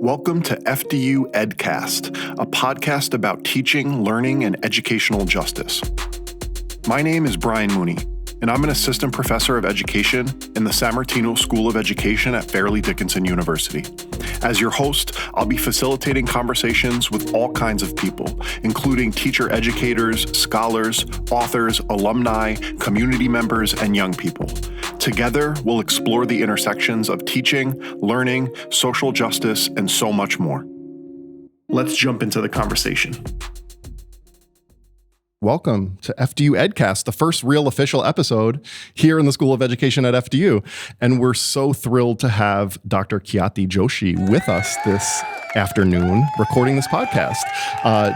Welcome to FDU Edcast, a podcast about teaching, learning, and educational justice. My name is Brian Mooney, and I'm an assistant professor of education in the San Martino School of Education at Fairleigh Dickinson University. As your host, I'll be facilitating conversations with all kinds of people, including teacher educators, scholars, authors, alumni, community members, and young people. Together, we'll explore the intersections of teaching, learning, social justice, and so much more. Let's jump into the conversation. Welcome to FDU Edcast, the first real official episode here in the School of Education at FDU. And we're so thrilled to have Dr. Khyati Joshi with us this afternoon recording this podcast.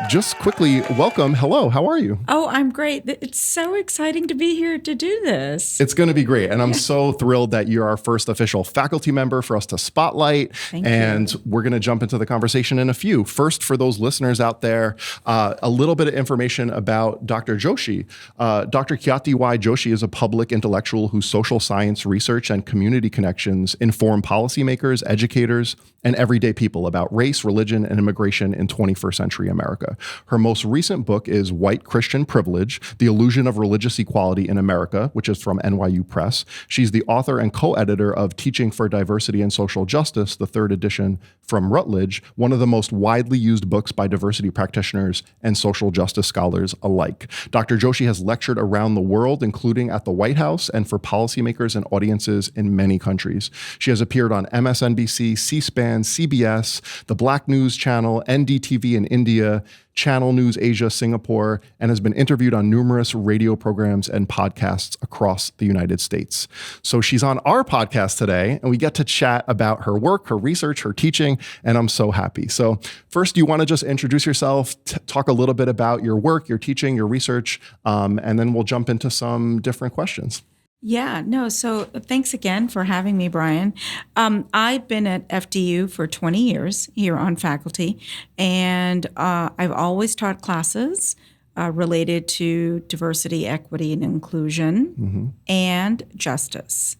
Just quickly, welcome. Hello, how are you? Oh, I'm great. It's so exciting to be here to do this. It's going to be great. And I'm so thrilled that you're our first official faculty member for us to spotlight. Thank you. We're going to jump into the conversation in a few. First, for those listeners out there, a little bit of information about Dr. Joshi. Dr. Khyati Y. Joshi is a public intellectual whose social science research and community connections inform policymakers, educators, and everyday people about race, religion, and immigration in 21st century America. Her most recent book is White Christian Privilege, The Illusion of Religious Equality in America, which is from NYU Press. She's the author and co-editor of Teaching for Diversity and Social Justice, the third edition from Routledge, one of the most widely used books by diversity practitioners and social justice scholars alike. Dr. Joshi has lectured around the world, including at the White House and for policymakers and audiences in many countries. She has appeared on MSNBC, C-SPAN, CBS, the Black News Channel, NDTV in India, Channel News Asia, Singapore, and has been interviewed on numerous radio programs and podcasts across the United States. So she's on our podcast today, and we get to chat about her work, her research, her teaching, and I'm so happy. So first, do you want to just introduce yourself, talk a little bit about your work, your teaching, your research, and then we'll jump into some different questions. So thanks again for having me, Brian. I've been at FDU for 20 years here on faculty, and I've always taught classes related to diversity, equity, and inclusion and justice.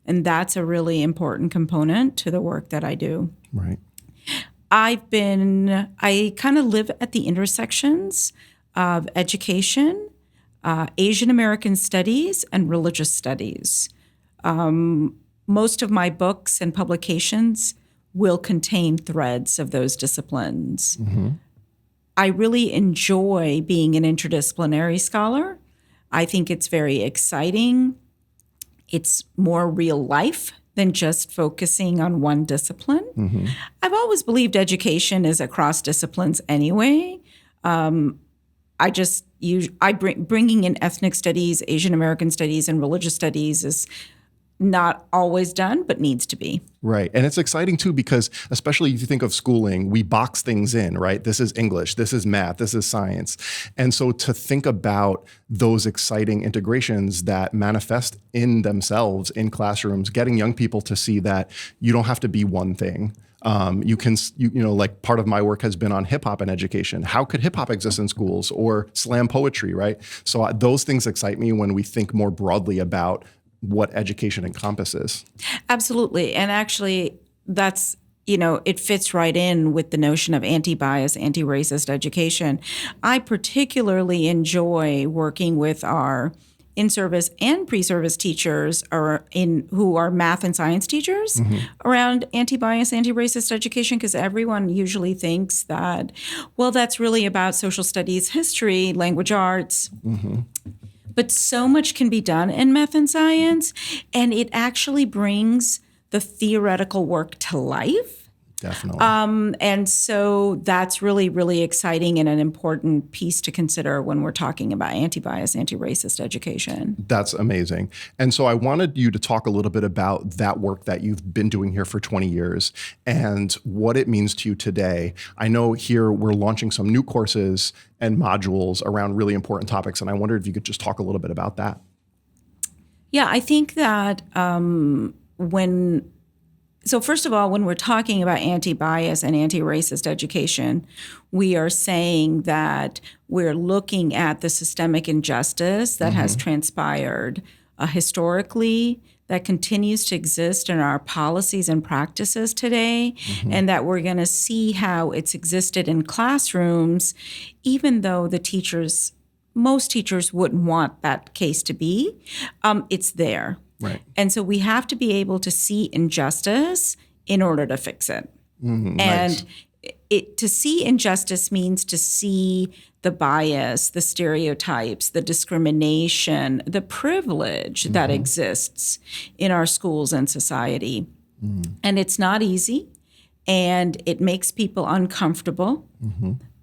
And that's a really important component to the work that I do. Right. I kind of live at the intersections of education, Asian American studies, and religious studies. Most of my books and publications will contain threads of those disciplines. I really enjoy being an interdisciplinary scholar. I think it's very exciting. It's more real life than just focusing on one discipline. I've always believed education is across disciplines anyway. Bringing in ethnic studies, Asian American studies, and religious studies is not always done, but needs to be. Right. And it's exciting too, because especially if you think of schooling, we box things in, right? This is English, this is math, this is science. And so to think about those exciting integrations that manifest in themselves in classrooms, getting young people to see that you don't have to be one thing. Like part of my work has been on hip hop and education. How could hip hop exist in schools, or slam poetry, right? So those things excite me when we think more broadly about what education encompasses. Absolutely. And actually, that's, it fits right in with the notion of anti-bias, anti-racist education. I particularly enjoy working with our in-service and pre-service teachers who are math and science teachers around anti-bias, anti-racist education, because everyone usually thinks that, well, that's really about social studies, history, language arts. But so much can be done in math and science, and it actually brings the theoretical work to life. Definitely. And so that's really, really exciting and an important piece to consider when we're talking about anti-bias, anti-racist education. That's amazing. And so I wanted you to talk a little bit about that work that you've been doing here for 20 years and what it means to you today. I know here we're launching some new courses and modules around really important topics, and I wondered if you could just talk a little bit about that. Yeah, I think that So first of all, when we're talking about anti-bias and anti-racist education, we are saying that we're looking at the systemic injustice that has transpired historically, that continues to exist in our policies and practices today, and that we're going to see how it's existed in classrooms, even though most teachers wouldn't want that case to be, it's there. Right. And so we have to be able to see injustice in order to fix it. And Nice. To see injustice means to see the bias, the stereotypes, the discrimination, the privilege that exists in our schools and society. And it's not easy, and it makes people uncomfortable.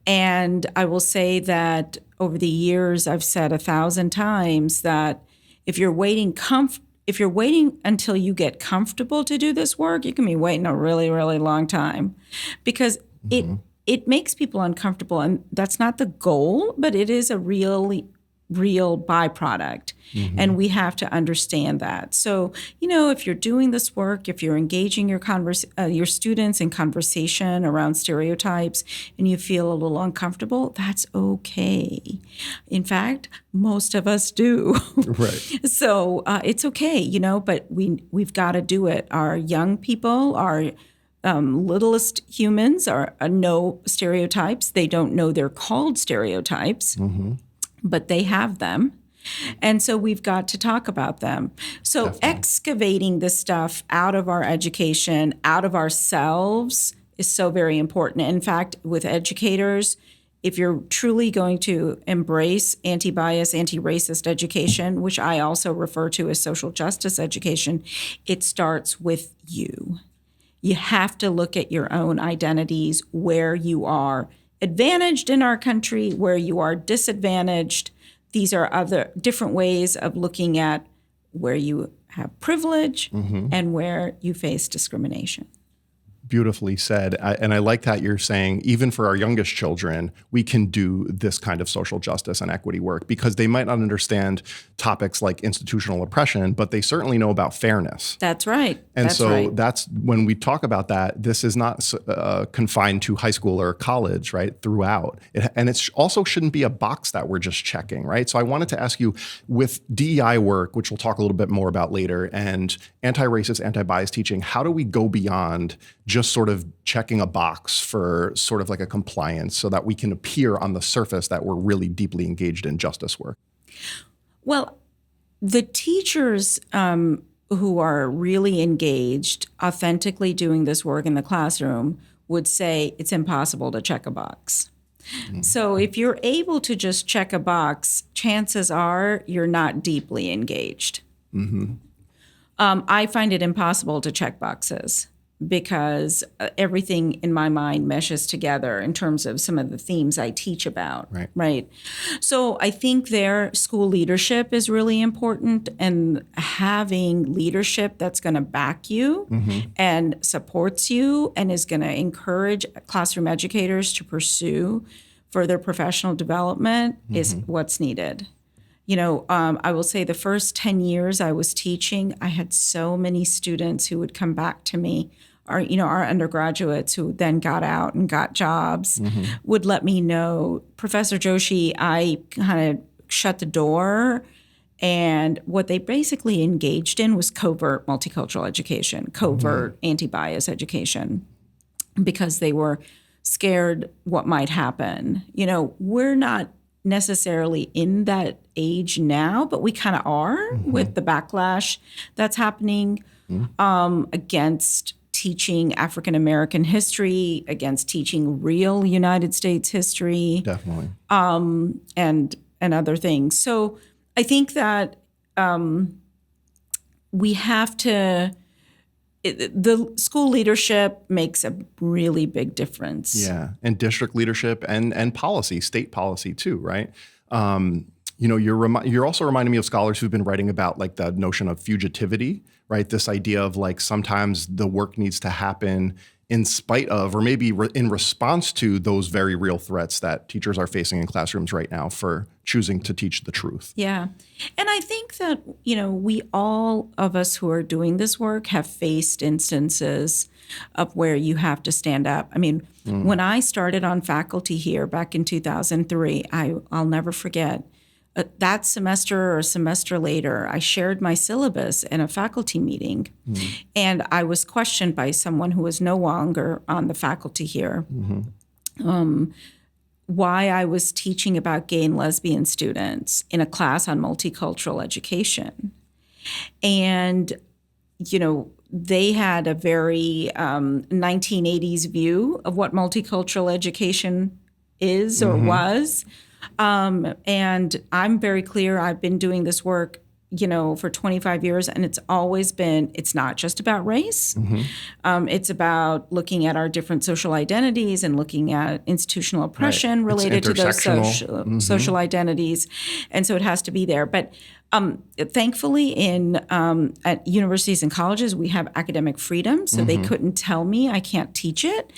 And I will say that over the years, I've said 1,000 times that if you're waiting until you get comfortable to do this work, you can be waiting a really, really long time, because it makes people uncomfortable, and that's not the goal, but it is a real byproduct. And we have to understand that. So, if you're doing this work, if you're engaging your students in conversation around stereotypes and you feel a little uncomfortable, that's okay. In fact, most of us do. Right. So it's okay, but we've got to do it. Our young people, our littlest humans know stereotypes. They don't know they're called stereotypes, but they have them. And so we've got to talk about them. So Definitely. Excavating this stuff out of our education, out of ourselves, is so very important. In fact, with educators, if you're truly going to embrace anti-bias, anti-racist education, which I also refer to as social justice education, it starts with you. You have to look at your own identities, where you are advantaged in our country, where you are disadvantaged. These are other different ways of looking at where you have privilege and where you face discrimination. Beautifully said. And I like that you're saying, even for our youngest children, we can do this kind of social justice and equity work, because they might not understand topics like institutional oppression, but they certainly know about fairness. That's right. And that's when we talk about that, this is not confined to high school or college, right, throughout. And it also shouldn't be a box that we're just checking, right? So I wanted to ask you, with DEI work, which we'll talk a little bit more about later, and anti-racist, anti-bias teaching, how do we go beyond just sort of checking a box for sort of like a compliance so that we can appear on the surface that we're really deeply engaged in justice work? Well, the teachers who are really engaged, authentically doing this work in the classroom, would say it's impossible to check a box. So if you're able to just check a box, chances are you're not deeply engaged. I find it impossible to check boxes, because everything in my mind meshes together in terms of some of the themes I teach about, right? So I think their school leadership is really important, and having leadership that's going to back you and supports you and is going to encourage classroom educators to pursue further professional development is what's needed. I will say the first 10 years I was teaching, I had so many students who would come back to me, our undergraduates who then got out and got jobs, would let me know, Professor Joshi, I kind of shut the door. And what they basically engaged in was covert multicultural education, covert anti-bias education, because they were scared what might happen. We're not necessarily in that age now, but we kind of are with the backlash that's happening against teaching African American history, against teaching real United States history. Definitely. And other things. So I think that we have to, the school leadership makes a really big difference. Yeah, and district leadership and policy, state policy too, right? You're also reminding me of scholars who've been writing about like the notion of fugitivity, right? This idea of like sometimes the work needs to happen in spite of, or maybe in response to, those very real threats that teachers are facing in classrooms right now for choosing to teach the truth. Yeah. And I think that, we all of us who are doing this work have faced instances of where you have to stand up. I mean, when I started on faculty here back in 2003, I'll never forget, that semester or a semester later, I shared my syllabus in a faculty meeting, and I was questioned by someone who was no longer on the faculty here. Why I was teaching about gay and lesbian students in a class on multicultural education. And, they had a very 1980s view of what multicultural education is or was. And I'm very clear, I've been doing this work for 25 years, and it's always been, it's not just about race. It's about looking at our different social identities and looking at institutional oppression related to those social identities. And so it has to be there. But thankfully, at universities and colleges, we have academic freedom, so they couldn't tell me I can't teach it.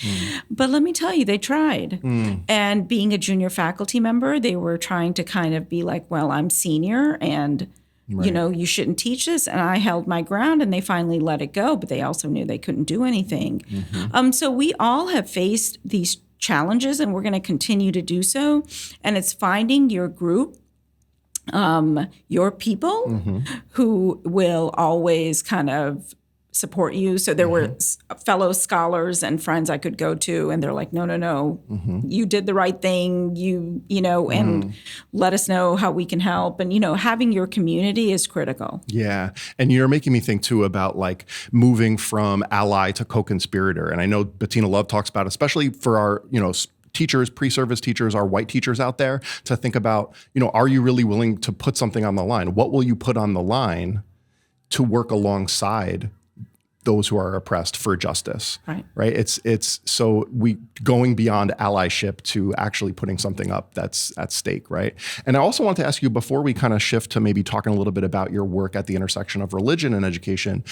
But let me tell you, they tried. And being a junior faculty member, they were trying to kind of be like, well, I'm senior, and you shouldn't teach this. And I held my ground, and they finally let it go, but they also knew they couldn't do anything. So we all have faced these challenges, and we're going to continue to do so. And it's finding your group, your people who will always kind of support you. So there were fellow scholars and friends I could go to, and they're like, no, you did the right thing, and let us know how we can help. And, having your community is critical. Yeah. And you're making me think too about like moving from ally to co-conspirator. And I know Bettina Love talks about, especially for our, teachers, pre-service teachers, our white teachers out there, to think about, are you really willing to put something on the line? What will you put on the line to work alongside those who are oppressed for justice, right? It's so we going beyond allyship to actually putting something up that's at stake, right? And I also want to ask you, before we kind of shift to maybe talking a little bit about your work at the intersection of religion and education,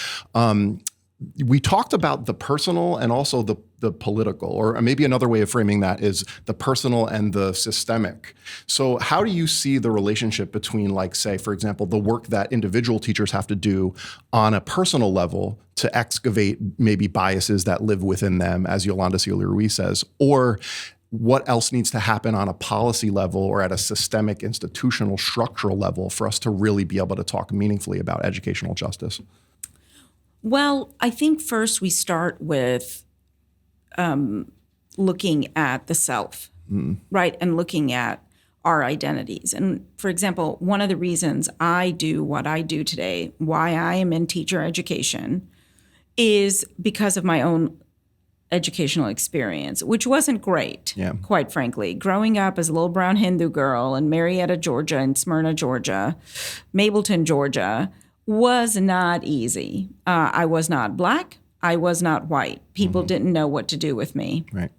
we talked about the personal and also the political, or maybe another way of framing that is the personal and the systemic. So how do you see the relationship between, like, say, for example, the work that individual teachers have to do on a personal level to excavate maybe biases that live within them, as Yolanda Sealey-Ruiz says, or what else needs to happen on a policy level or at a systemic, institutional, structural level for us to really be able to talk meaningfully about educational justice? Well, I think first we start with looking at the self, right? And looking at our identities. And for example, one of the reasons I do what I do today, why I am in teacher education, is because of my own educational experience, which wasn't great, quite frankly. Growing up as a little brown Hindu girl in Marietta, Georgia, and Smyrna, Georgia, Mableton, Georgia, was not easy. I was not Black. I was not white. People didn't know what to do with me. Right.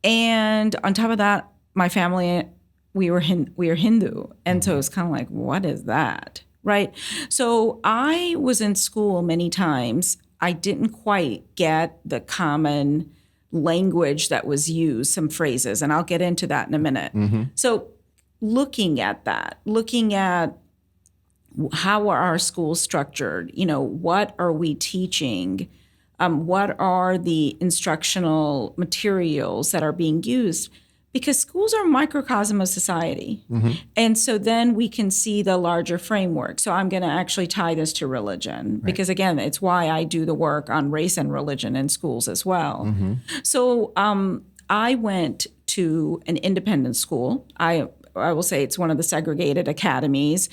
And on top of that, my family, we are Hindu. And so it's kind of like, what is that? Right. So I was in school many times. I didn't quite get the common language that was used, some phrases, and I'll get into that in a minute. So looking at that, looking at how are our schools structured? What are we teaching? What are the instructional materials that are being used? Because schools are a microcosm of society. And so then we can see the larger framework. So I'm going to actually tie this to religion, because again, it's why I do the work on race and religion in schools as well. So I went to an independent school. I will say it's one of the segregated academies.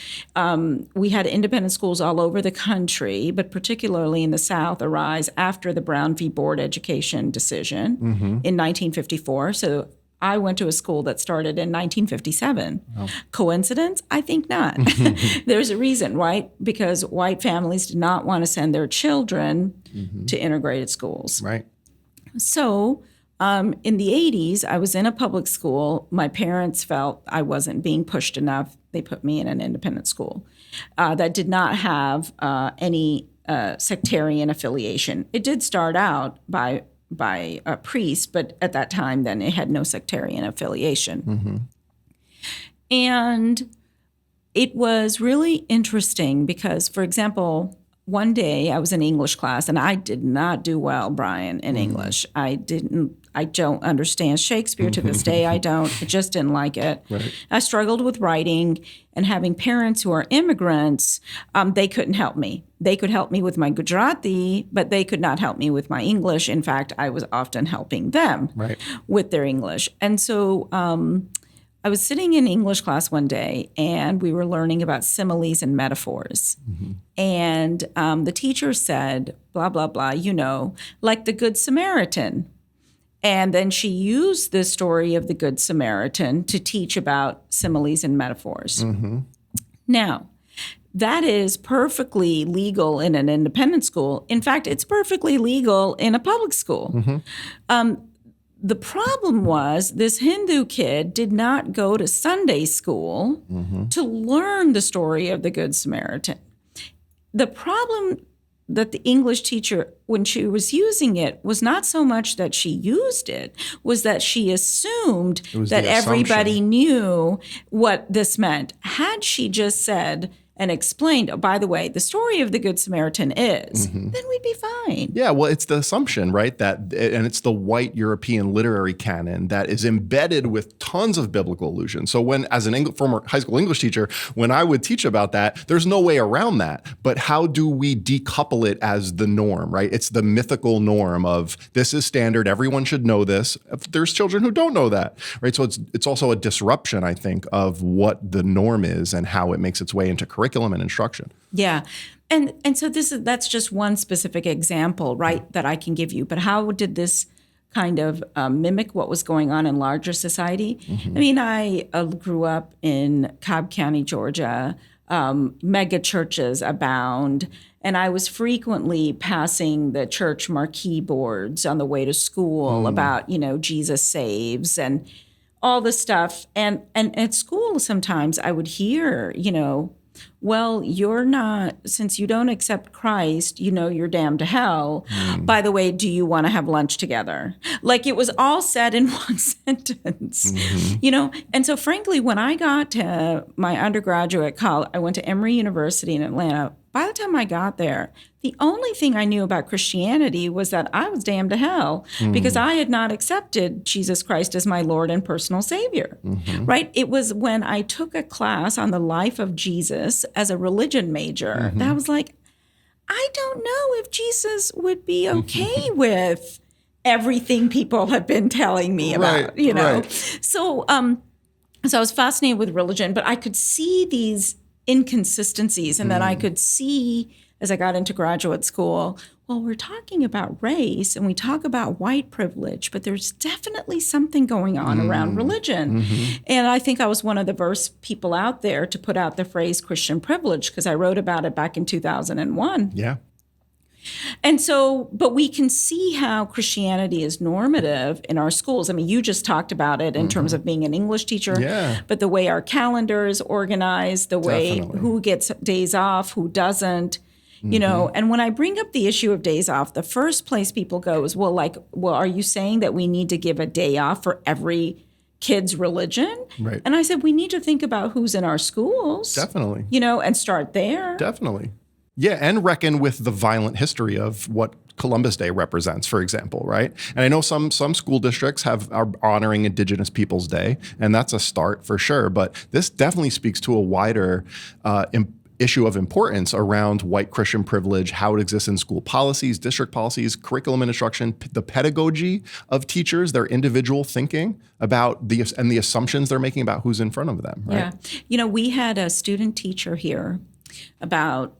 We had independent schools all over the country, but particularly in the South arise after the Brown v. Board education decision in 1954. So I went to a school that started in 1957. Oh. Coincidence? I think not. There's a reason, right? Because white families did not want to send their children to integrated schools. Right. So in the 80s, I was in a public school. My parents felt I wasn't being pushed enough. They put me in an independent school that did not have any sectarian affiliation. It did start out by a priest, but at that time, then it had no sectarian affiliation. And it was really interesting because, for example, one day I was in English class, and I did not do well, Brian, in English. I don't understand Shakespeare to this day. I just didn't like it. Right. I struggled with writing, and having parents who are immigrants, they couldn't help me. They could help me with my Gujarati, but they could not help me with my English. In fact, I was often helping them with their English. And so I was sitting in English class one day, and we were learning about similes and metaphors. And the teacher said, blah, blah, blah, like the Good Samaritan. And then she used the story of the Good Samaritan to teach about similes and metaphors. Now, that is perfectly legal in an independent school. In fact, it's perfectly legal in a public school. The problem was this Hindu kid did not go to Sunday school to learn the story of the Good Samaritan. The problem that the English teacher, when she was using it, was not so much that she used it, was that she assumed that everybody knew what this meant. Had she just said and explained, oh, by the way, the story of the Good Samaritan is, then we'd be fine. Yeah, well, it's the assumption, right, and it's the white European literary canon that is embedded with tons of biblical allusions. So when, as former high school English teacher, when I would teach about that, there's no way around that. But how do we decouple it as the norm, right? It's the mythical norm of this is standard, everyone should know this. There's children who don't know that, right? So it's also a disruption, I think, of what the norm is and how it makes its way into curriculum and instruction. Yeah. And so that's just one specific example, right, that I can give you. But how did this kind of mimic what was going on in larger society? I mean, I grew up in Cobb County, Georgia. Mega churches abound. And I was frequently passing the church marquee boards on the way to school about, Jesus saves and all this stuff. And at school, sometimes I would hear, well, you're not, since you don't accept Christ, you're damned to hell. By the way, do you want to have lunch together? Like it was all said in one sentence, And so frankly, when I got to my undergraduate college, I went to Emory University in Atlanta. By the time I got there, the only thing I knew about Christianity was that I was damned to hell because I had not accepted Jesus Christ as my Lord and personal Savior, right? It was when I took a class on the life of Jesus as a religion major that I was like, I don't know if Jesus would be okay with everything people have been telling me about, Right. So I was fascinated with religion, but I could see these inconsistencies. And then I could see as I got into graduate school, well, we're talking about race and we talk about white privilege, but there's definitely something going on around religion. And I think I was one of the first people out there to put out the phrase Christian privilege because I wrote about it back in 2001. Yeah. And so, but we can see how Christianity is normative in our schools. I mean, you just talked about it in terms of being an English teacher, but the way our calendar is organized, the way who gets days off, who doesn't, and when I bring up the issue of days off, the first place people go is, well, are you saying that we need to give a day off for every kid's religion? Right. And I said, we need to think about who's in our schools. Definitely. And start there. Definitely. Yeah, and reckon with the violent history of what Columbus Day represents, for example, right? And I know some school districts are honoring Indigenous Peoples Day, and that's a start for sure. But this definitely speaks to a wider issue of importance around white Christian privilege, how it exists in school policies, district policies, curriculum and instruction, the pedagogy of teachers, their individual thinking about the assumptions they're making about who's in front of them. Right? Yeah. We had a student teacher here about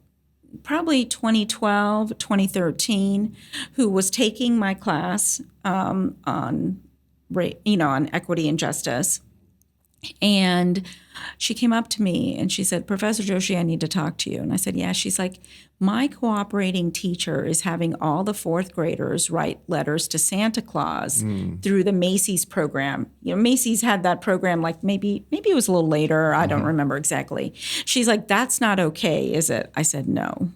probably 2012, 2013, who was taking my class on equity and justice. And she came up to me and she said, Professor Joshi, I need to talk to you. And I said, yeah. She's like, my cooperating teacher is having all the fourth graders write letters to Santa Claus through the Macy's program. Macy's had that program like maybe it was a little later. I don't remember exactly. She's like, that's not okay, is it? I said, no.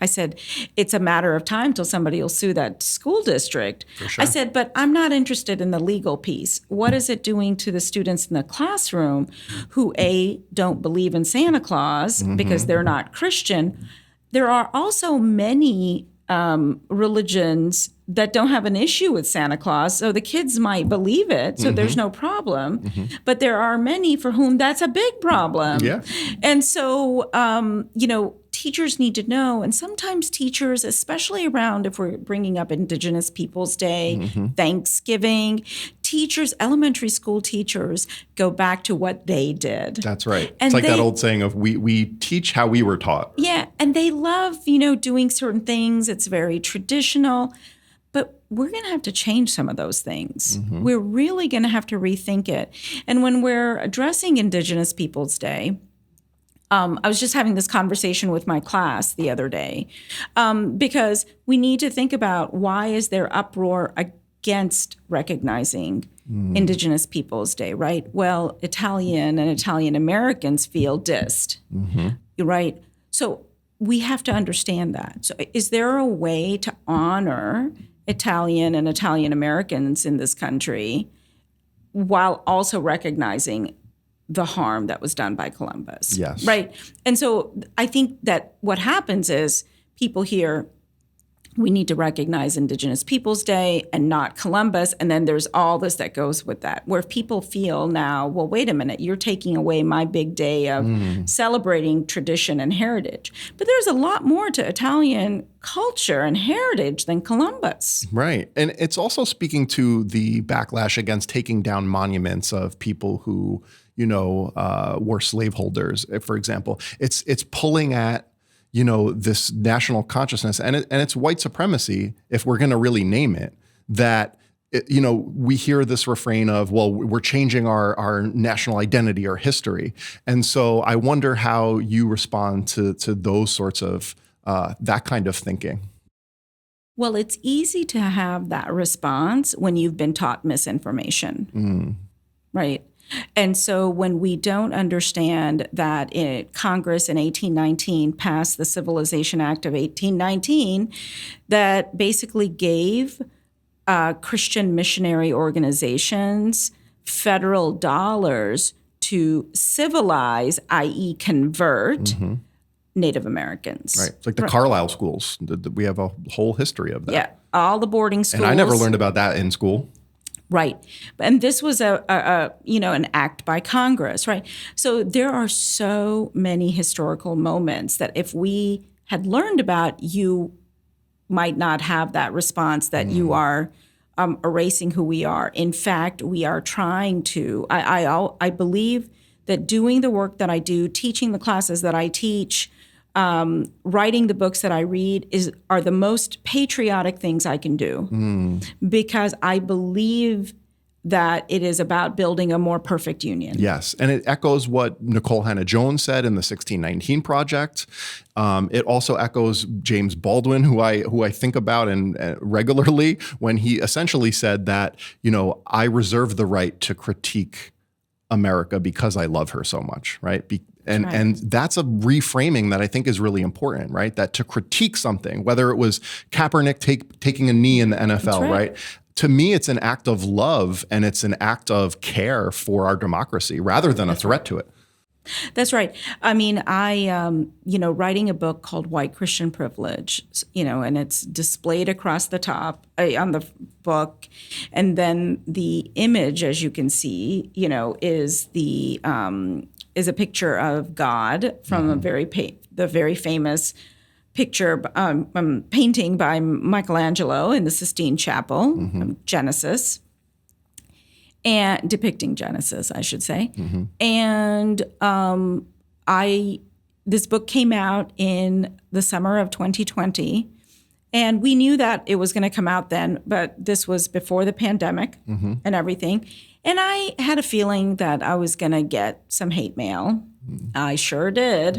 I said, it's a matter of time till somebody will sue that school district. For sure. I said, but I'm not interested in the legal piece. What is it doing to the students in the classroom who, A, don't believe in Santa Claus because they're not Christian? there are also many religions that don't have an issue with Santa Claus. So the kids might believe it, so there's no problem. But there are many for whom that's a big problem. Yeah. And so, teachers need to know, and sometimes teachers, especially around if we're bringing up Indigenous Peoples Day, Thanksgiving, teachers, elementary school teachers, go back to what they did. That's right. And it's like that old saying of we teach how we were taught. Yeah, and they love, doing certain things. It's very traditional. But we're going to have to change some of those things. We're really going to have to rethink it. And when we're addressing Indigenous Peoples Day, I was just having this conversation with my class the other day because we need to think about why is there uproar against recognizing Indigenous Peoples Day, right? Well, Italian and Italian Americans feel dissed, right? So we have to understand that. So is there a way to honor Italian and Italian Americans in this country while also recognizing the harm that was done by Columbus? Yes. Right. And so I think that what happens is people hear, we need to recognize Indigenous Peoples Day and not Columbus. And then there's all this that goes with that, where people feel now, well, wait a minute, you're taking away my big day of celebrating tradition and heritage. But there's a lot more to Italian culture and heritage than Columbus. Right. And it's also speaking to the backlash against taking down monuments of people who, were slaveholders, for example. It's pulling at this national consciousness and it's white supremacy, if we're going to really name it, that, we hear this refrain of, well, we're changing our national identity or history. And so I wonder how you respond to those sorts of, that kind of thinking. Well, it's easy to have that response when you've been taught misinformation, right? And so when we don't understand that Congress in 1819 passed the Civilization Act of 1819 that basically gave Christian missionary organizations federal dollars to civilize, i.e. convert, Native Americans. Right. It's like the Carlisle schools. We have a whole history of that. Yeah, all the boarding schools. And I never learned about that in school. Right. And this was an act by Congress, right? So there are so many historical moments that if we had learned about, you might not have that response that you are erasing who we are. In fact, we are trying to. I believe that doing the work that I do, teaching the classes that I teach, writing the books that I read are the most patriotic things I can do because I believe that it is about building a more perfect union. Yes, and it echoes what Nicole Hannah-Jones said in the 1619 Project. It also echoes James Baldwin, who I think about and regularly, when he essentially said that, I reserve the right to critique America because I love her so much, right? And that's a reframing that I think is really important, right? That to critique something, whether it was Kaepernick taking a knee in the NFL, right? To me, it's an act of love and it's an act of care for our democracy rather than a threat to it. That's right. I mean, writing a book called White Christian Privilege, and it's displayed across the top on the book. And then the image, as you can see, is a picture of God from the very famous picture, painting by Michelangelo in the Sistine Chapel, Genesis. And depicting Genesis, I should say. And this book came out in the summer of 2020, and we knew that it was going to come out then, but this was before the pandemic and everything. And I had a feeling that I was going to get some hate mail. I sure did,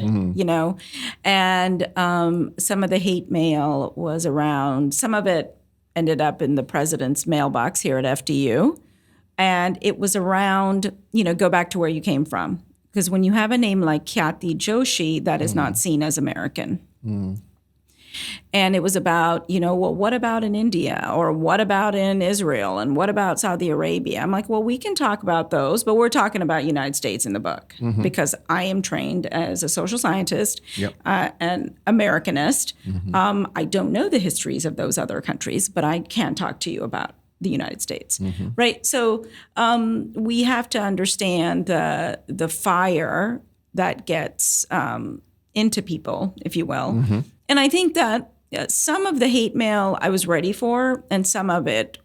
and some of the hate mail was around, some of it ended up in the president's mailbox here at FDU. And it was around, go back to where you came from. Because when you have a name like Khyati Joshi, that is not seen as American. And it was about, well, what about in India, or what about in Israel, and what about Saudi Arabia? I'm like, well, we can talk about those, but we're talking about United States in the book, because I am trained as a social scientist and Americanist. I don't know the histories of those other countries, but I can talk to you about the United States, right? So we have to understand the fire that gets into people, if you will. And I think that some of the hate mail I was ready for, and some of it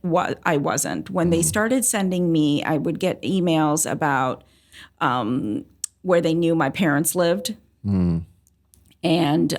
I wasn't. When they started sending me, I would get emails about where they knew my parents lived. And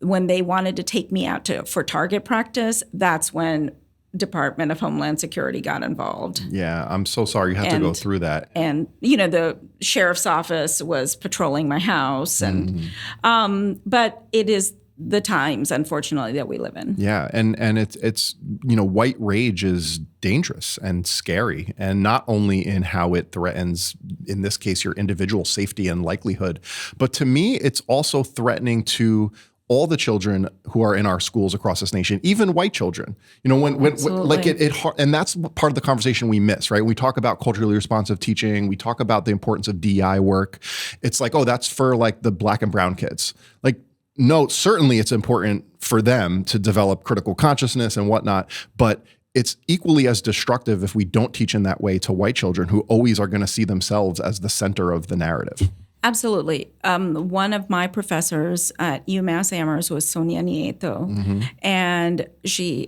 when they wanted to take me out for target practice, that's when Department of Homeland Security got involved. Yeah, I'm so sorry you had to go through that. And, the sheriff's office was patrolling my house. And but it is the times, unfortunately, that we live in. Yeah, and it's white rage is dangerous and scary, and not only in how it threatens, in this case, your individual safety and likelihood, but to me, it's also threatening to all the children who are in our schools across this nation, even white children. When like it and that's part of the conversation we miss, right? We talk about culturally responsive teaching. We talk about the importance of DEI work. It's like, oh, that's for like the Black and brown kids. Like, no, certainly it's important for them to develop critical consciousness and whatnot, but it's equally as destructive if we don't teach in that way to white children who always are going to see themselves as the center of the narrative. Absolutely. One of my professors at UMass Amherst was Sonia Nieto, and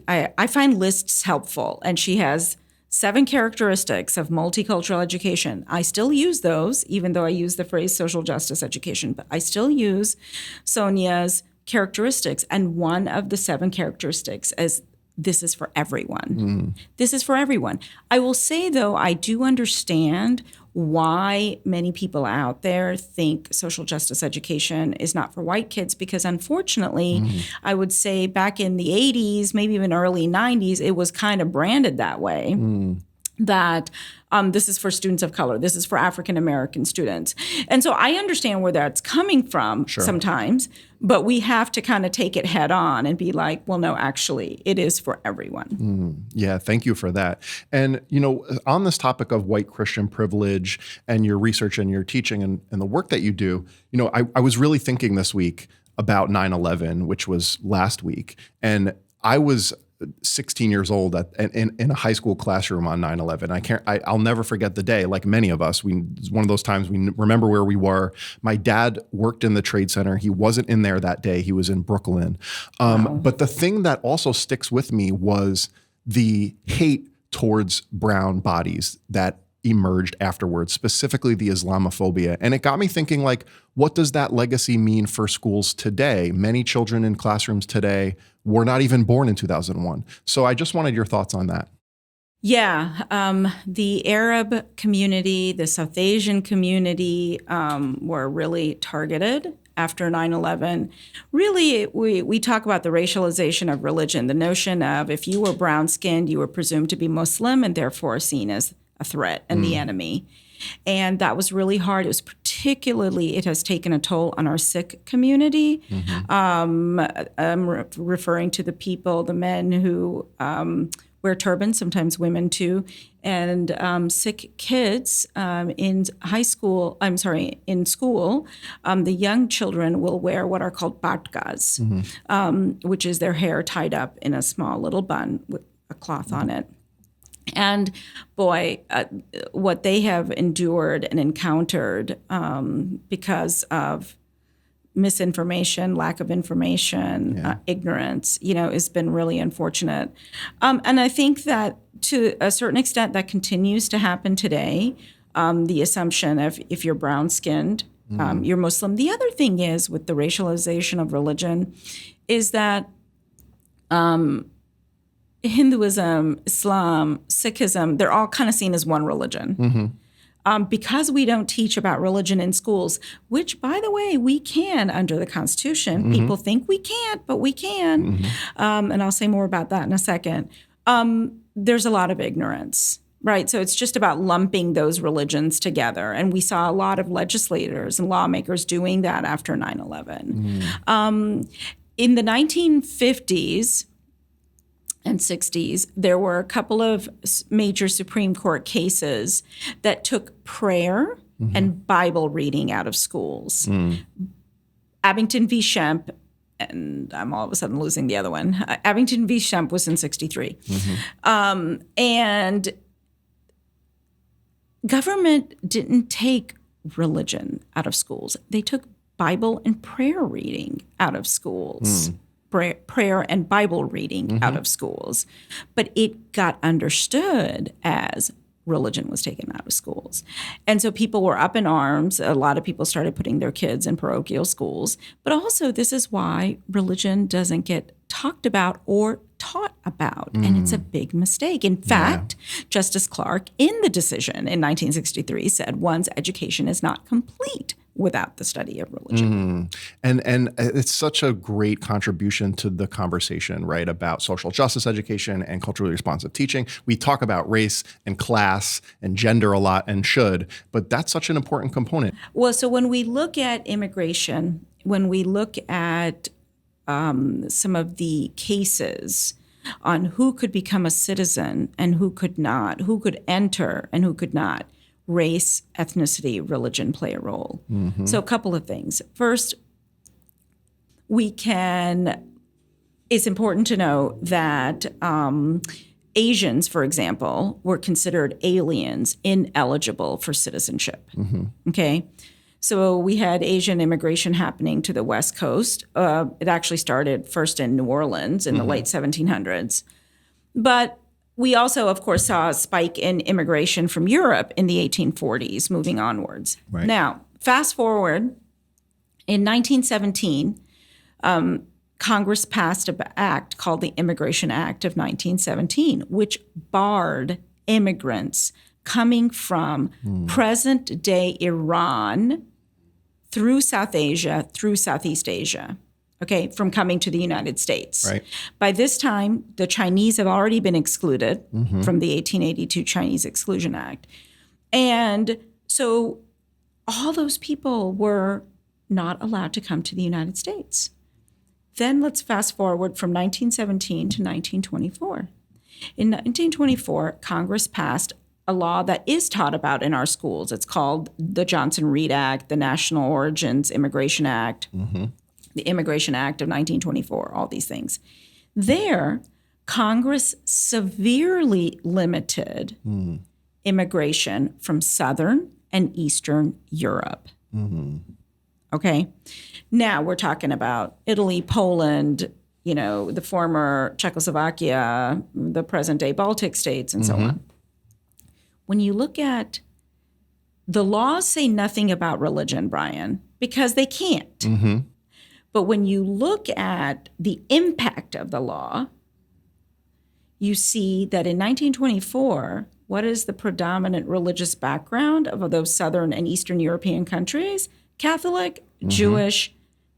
I find lists helpful, and she has 7 characteristics of multicultural education. I still use those, even though I use the phrase social justice education, but I still use Sonia's characteristics, and one of the 7 characteristics is this is for everyone. This is for everyone. I will say, though, I do understand why many people out there think social justice education is not for white kids, because unfortunately, I would say back in the 80s, maybe even early 90s, it was kind of branded that way. That this is for students of color, this is for African-American students. And so I understand where that's coming from sometimes, but we have to kind of take it head on and be like, well, no, actually, it is for everyone. Yeah, thank you for that. And, on this topic of white Christian privilege and your research and your teaching and the work that you do, I was really thinking this week about 9/11, which was last week. And I was 16 years old in a high school classroom on 9/11. I'll never forget the day. Like many of us, it's one of those times we remember where we were. My dad worked in the Trade Center. He wasn't in there that day. He was in Brooklyn. But the thing that also sticks with me was the hate towards brown bodies that emerged afterwards, specifically the Islamophobia. And it got me thinking, like, what does that legacy mean for schools today? Many children in classrooms today were not even born in 2001. So I just wanted your thoughts on that. Yeah, the Arab community, the South Asian community were really targeted after 9/11. Really, we talk about the racialization of religion, the notion of if you were brown-skinned, you were presumed to be Muslim and therefore seen as a threat and the enemy. And that was really hard. It has taken a toll on our Sikh community. I'm referring to the men who wear turbans, sometimes women too, and Sikh kids in school, the young children will wear what are called patkas, which is their hair tied up in a small little bun with a cloth on it. And boy, what they have endured and encountered because of misinformation, lack of information, ignorance, has been really unfortunate. And I think that to a certain extent that continues to happen today, the assumption of if you're brown-skinned, you're Muslim. The other thing is with the racialization of religion is that Hinduism, Islam, Sikhism, they're all kind of seen as one religion. Because we don't teach about religion in schools, which, by the way, we can under the Constitution. People think we can't, but we can. And I'll say more about that in a second. There's a lot of ignorance, right? So it's just about lumping those religions together. And we saw a lot of legislators and lawmakers doing that after 9/11. in the 1950s and 60s, there were a couple of major Supreme Court cases that took prayer and Bible reading out of schools. Abington v. Shemp, and I'm all of a sudden losing the other one. Abington v. Shemp was in 63. And government didn't take religion out of schools. They took Bible and prayer reading out of schools. Prayer and Bible reading out of schools. But it got understood as religion was taken out of schools. And so people were up in arms. A lot of people started putting their kids in parochial schools. But also, this is why religion doesn't get talked about or taught about. And it's a big mistake. In fact, Justice Clark, in the decision in 1963, said one's education is not complete without the study of religion. And it's such a great contribution to the conversation, right, about social justice education and culturally responsive teaching. We talk about race and class and gender a lot and should, but that's such an important component. Well, so when we look at immigration, when we look at some of the cases on who could become a citizen and who could not, who could enter and who could not, race, ethnicity, religion play a role. So a couple of things. First, it's important to know that Asians, for example, were considered aliens, ineligible for citizenship. Okay? So we had Asian immigration happening to the West Coast. It actually started first in New Orleans in the late 1700s. But we also, of course, saw a spike in immigration from Europe in the 1840s, moving onwards. Right. Now, fast forward, in 1917, Congress passed an act called the Immigration Act of 1917, which barred immigrants coming from present-day Iran through South Asia, through Southeast Asia. Okay, from coming to the United States. Right. By this time, the Chinese have already been excluded from the 1882 Chinese Exclusion Act. And so all those people were not allowed to come to the United States. Then let's fast forward from 1917 to 1924. In 1924, Congress passed a law that is taught about in our schools. It's called the Johnson-Reed Act, the National Origins Immigration Act, the Immigration Act of 1924, all these things. There, Congress severely limited immigration from Southern and Eastern Europe. Okay? Now we're talking about Italy, Poland, the former Czechoslovakia, the present-day Baltic states, and so on. When you look at the laws say nothing about religion, Brian, because they can't. But when you look at the impact of the law, you see that in 1924, what is the predominant religious background of those Southern and Eastern European countries? Catholic, Jewish,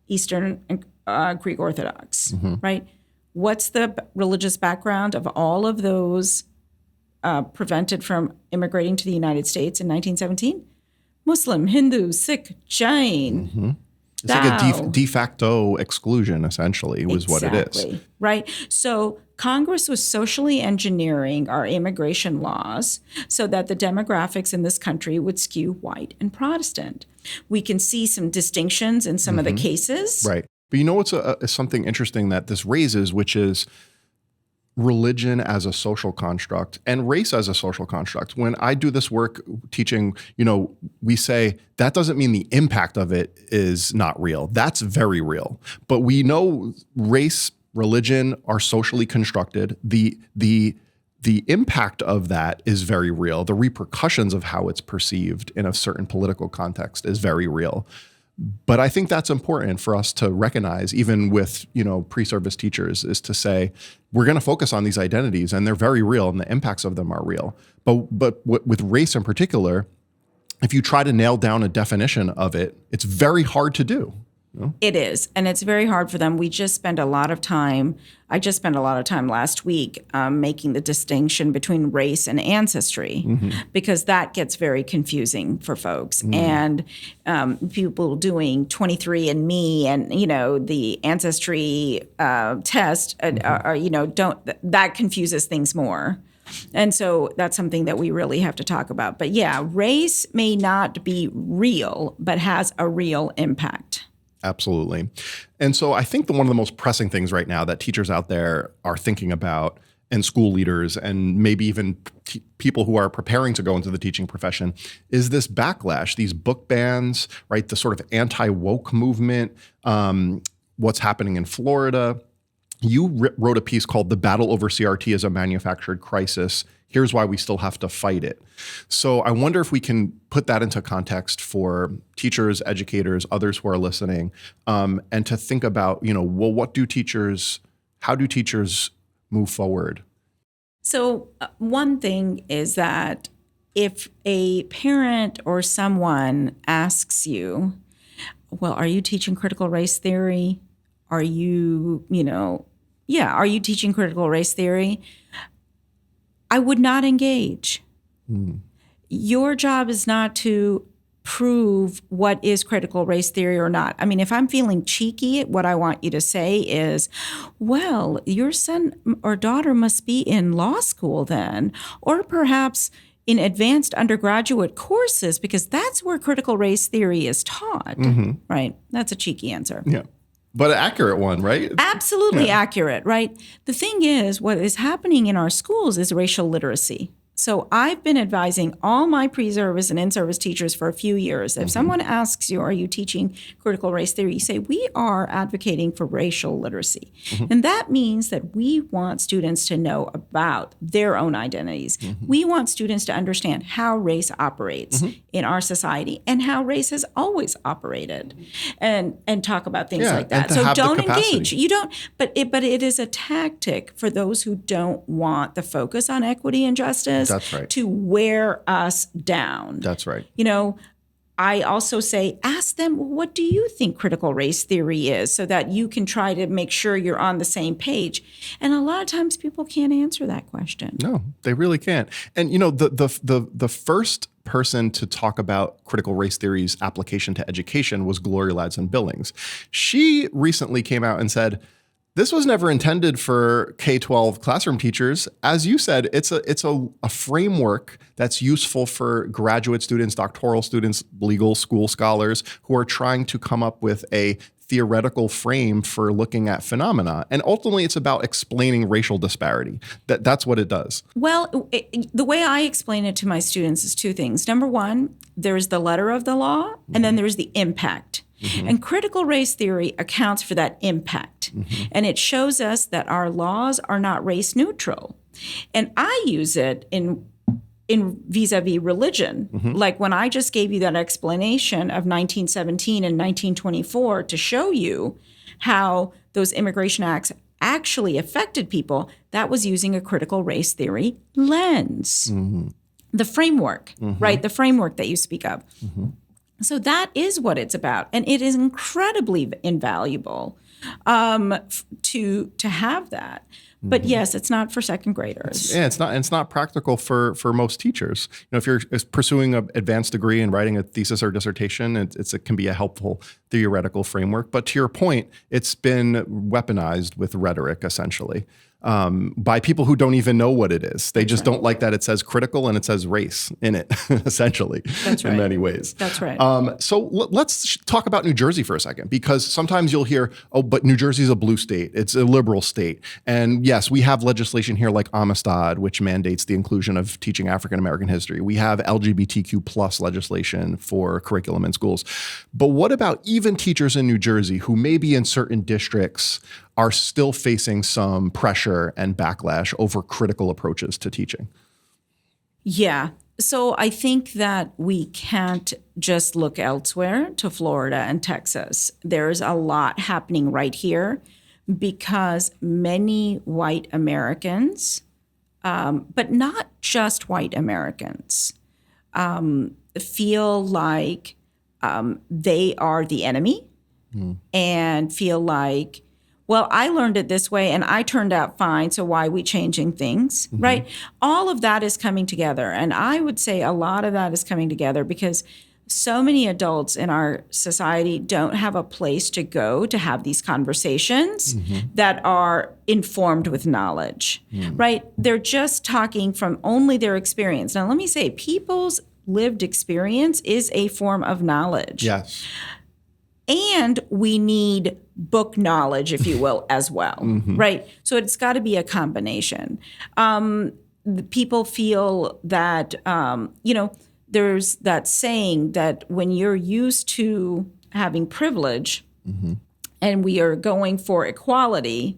Eastern, and Greek Orthodox, right? What's the religious background of all of those prevented from immigrating to the United States in 1917? Muslim, Hindu, Sikh, Jain. It's like a de facto exclusion, essentially, was what it is. Right. So Congress was socially engineering our immigration laws so that the demographics in this country would skew white and Protestant. We can see some distinctions in some of the cases. Right. But you know what's something interesting that this raises, which is religion as a social construct and race as a social construct. When I do this work teaching, we say that doesn't mean the impact of it is not real. That's very real. But we know race, religion are socially constructed. The impact of that is very real. The repercussions of how it's perceived in a certain political context is very real. But I think that's important for us to recognize, even with, pre-service teachers, is to say, we're going to focus on these identities and they're very real and the impacts of them are real. But with race in particular, if you try to nail down a definition of it, it's very hard to do. No? It is, and it's very hard for them. I just spent a lot of time last week making the distinction between race and ancestry, because that gets very confusing for folks. And people doing 23andMe and, the ancestry test, that confuses things more. And so that's something that we really have to talk about. But yeah, race may not be real, but has a real impact. Absolutely. And so I think one of the most pressing things right now that teachers out there are thinking about, and school leaders, and maybe even people who are preparing to go into the teaching profession, is this backlash, these book bans, right? The sort of anti-woke movement, what's happening in Florida. You wrote a piece called "The Battle Over CRT is a Manufactured Crisis. Here's why we still have to fight it." So I wonder if we can put that into context for teachers, educators, others who are listening, and to think about, well, how do teachers move forward? So one thing is that if a parent or someone asks you, well, are you teaching critical race theory? Are you, are you teaching critical race theory? I would not engage. Your job is not to prove what is critical race theory or not. I mean, if I'm feeling cheeky, what I want you to say is, well, your son or daughter must be in law school then, or perhaps in advanced undergraduate courses, because that's where critical race theory is taught, right? That's a cheeky answer. Yeah. But an accurate one, right? Absolutely accurate, right? The thing is, what is happening in our schools is racial literacy. So I've been advising all my pre-service and in-service teachers for a few years. If someone asks you, are you teaching critical race theory? You say, we are advocating for racial literacy. And that means that we want students to know about their own identities. We want students to understand how race operates in our society and how race has always operated, and talk about things like that. So don't engage. You don't, but it is a tactic for those who don't want the focus on equity and justice. That's right. To wear us down. That's right. I also say, ask them, what do you think critical race theory is, so that you can try to make sure you're on the same page. And a lot of times people can't answer that question. No, they really can't. And the first person to talk about critical race theory's application to education was Gloria-Ladson-Billings. She recently came out and said, this was never intended for K-12 classroom teachers. As you said, it's a framework that's useful for graduate students, doctoral students, legal school scholars who are trying to come up with a theoretical frame for looking at phenomena. And ultimately, it's about explaining racial disparity. That's what it does. Well, the way I explain it to my students is two things. Number one, there's the letter of the law, and then there's the impact. And critical race theory accounts for that impact. And it shows us that our laws are not race neutral. And I use it in vis-a-vis religion. Like when I just gave you that explanation of 1917 and 1924 to show you how those immigration acts actually affected people, that was using a critical race theory lens. The framework, right? The framework that you speak of. So that is what it's about. And it is incredibly invaluable to have that. But yes, it's not for second graders. It's not practical for most teachers. If you're pursuing an advanced degree and writing a thesis or dissertation, it can be a helpful theoretical framework. But to your point, it's been weaponized with rhetoric, essentially. By people who don't even know what it is. They just don't like that it says critical and it says race in it, essentially, in many ways. That's right. So let's talk about New Jersey for a second, because sometimes you'll hear, oh, but New Jersey's a blue state. It's a liberal state. And yes, we have legislation here like Amistad, which mandates the inclusion of teaching African-American history. We have LGBTQ plus legislation for curriculum in schools. But what about even teachers in New Jersey who maybe in certain districts are still facing some pressure and backlash over critical approaches to teaching? Yeah. So I think that we can't just look elsewhere to Florida and Texas. There's a lot happening right here because many white Americans, but not just white Americans, feel like they are the enemy and feel like, well, I learned it this way and I turned out fine, so why are we changing things, right? All of that is coming together. And I would say a lot of that is coming together because so many adults in our society don't have a place to go to have these conversations that are informed with knowledge, right? They're just talking from only their experience. Now, let me say, people's lived experience is a form of knowledge. Yes. And we need book knowledge, if you will, as well, right? So it's got to be a combination. People feel that, there's that saying that when you're used to having privilege and we are going for equality,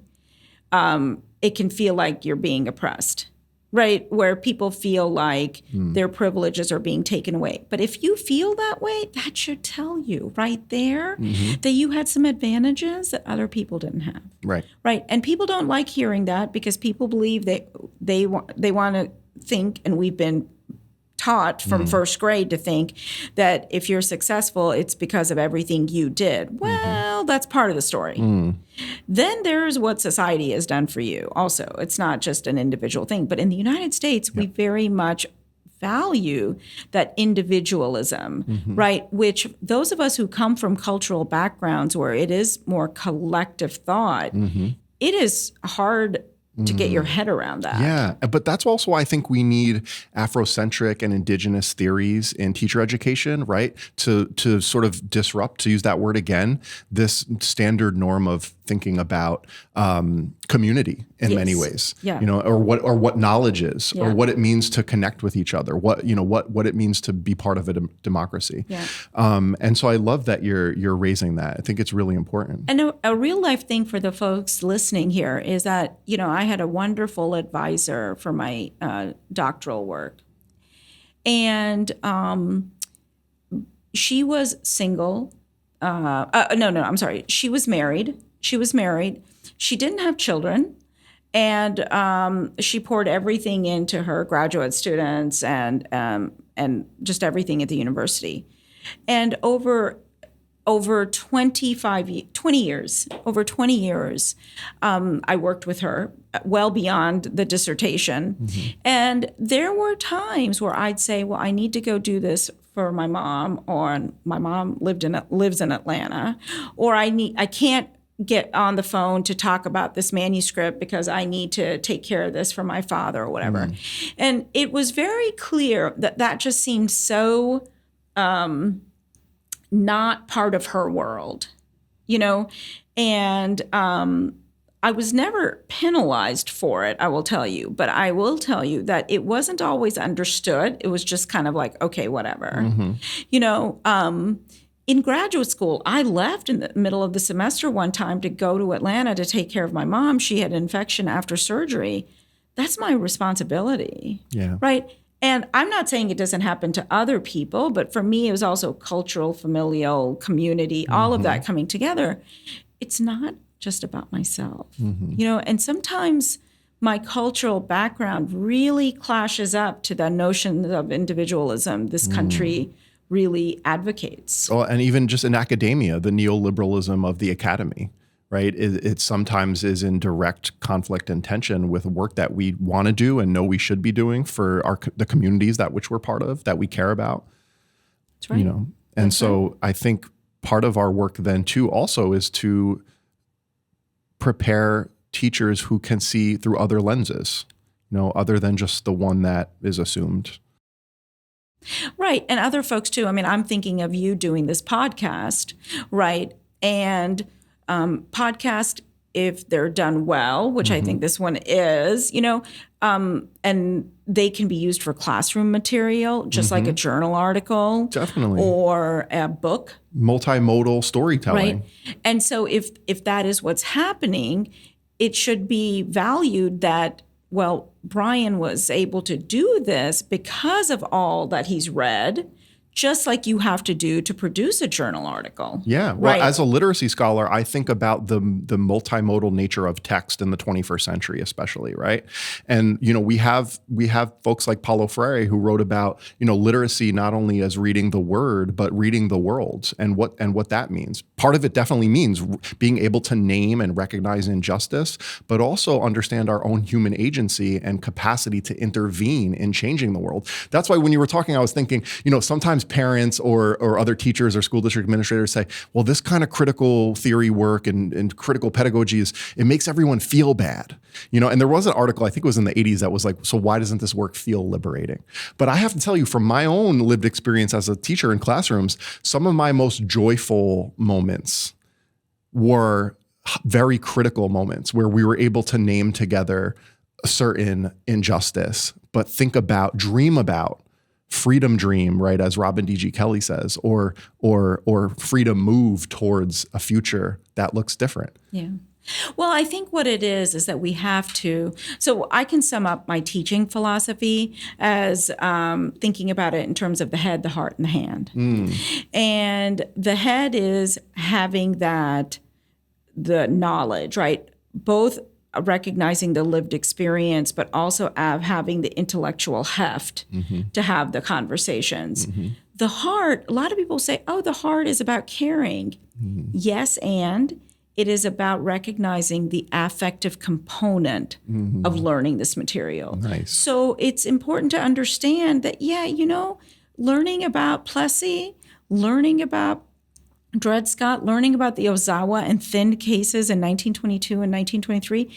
it can feel like you're being oppressed, right? Where people feel like their privileges are being taken away. But if you feel that way, that should tell you right there that you had some advantages that other people didn't have. Right. Right. And people don't like hearing that because people believe they want to think, and we've been taught from first grade to think that if you're successful, it's because of everything you did. Well, that's part of the story. Then there's what society has done for you also. It's not just an individual thing. But in the United States, we very much value that individualism, right? Which those of us who come from cultural backgrounds where it is more collective thought, it is hard to get your head around that. Yeah, but that's also why I think we need Afrocentric and indigenous theories in teacher education, right? To sort of disrupt, to use that word again, this standard norm of thinking about community in many ways, or what knowledge is, or what it means to connect with each other, what it means to be part of a democracy. And so I love that you're raising that. I think it's really important. And a real life thing for the folks listening here is that, I had a wonderful advisor for my doctoral work. And she was single. I'm sorry. She was married. She didn't have children. And she poured everything into her graduate students and just everything at the university. And over 20 years, I worked with her well beyond the dissertation. And there were times where I'd say, well, I need to go do this for my mom, or my mom lives in Atlanta, or I can't get on the phone to talk about this manuscript because I need to take care of this for my father or whatever. And it was very clear that just seemed so not part of her world, and I was never penalized for it, I will tell you, but I will tell you that it wasn't always understood. It was just kind of like, okay, whatever. In graduate school, I left in the middle of the semester one time to go to Atlanta to take care of my mom. She had an infection after surgery. That's my responsibility, right? And I'm not saying it doesn't happen to other people, but for me, it was also cultural, familial, community, all of that coming together. It's not just about myself, and sometimes my cultural background really clashes up to the notion of individualism this country really advocates. Oh, and even just in academia, the neoliberalism of the academy. Right? It sometimes is in direct conflict and tension with work that we want to do and know we should be doing for the communities that which we're part of, that we care about. That's right. And so I think part of our work then too also is to prepare teachers who can see through other lenses, other than just the one that is assumed. Right. And other folks too. I mean, I'm thinking of you doing this podcast, right? And podcast, if they're done well, which I think this one is, and they can be used for classroom material, just like a journal article. Definitely. Or a book. Multimodal storytelling. Right. And so if that is what's happening, it should be valued that, well, Brian was able to do this because of all that he's read, just like you have to do to produce a journal article. Yeah. Well, right? As a literacy scholar, I think about the multimodal nature of text in the 21st century, especially, right? And, we have folks like Paulo Freire who wrote about, literacy not only as reading the word, but reading the world and what that means. Part of it definitely means being able to name and recognize injustice, but also understand our own human agency and capacity to intervene in changing the world. That's why when you were talking, I was thinking, sometimes parents or other teachers or school district administrators say, well, this kind of critical theory work and critical pedagogy it makes everyone feel bad. And there was an article, I think it was in the 80s, that was like, so why doesn't this work feel liberating? But I have to tell you, from my own lived experience as a teacher in classrooms, some of my most joyful moments were very critical moments where we were able to name together a certain injustice, but dream about freedom dream, right? As Robin D.G. Kelley says, or freedom move towards a future that looks different. Yeah. Well, I think what it is that we have to, so I can sum up my teaching philosophy as thinking about it in terms of the head, the heart, and the hand. And the head is having the knowledge, right? Both recognizing the lived experience, but also having the intellectual heft to have the conversations. The heart, a lot of people say, oh, the heart is about caring. Yes, and it is about recognizing the affective component of learning this material. Nice. So it's important to understand that, learning about Plessy, learning about Dred Scott, learning about the Ozawa and Thind cases in 1922 and 1923,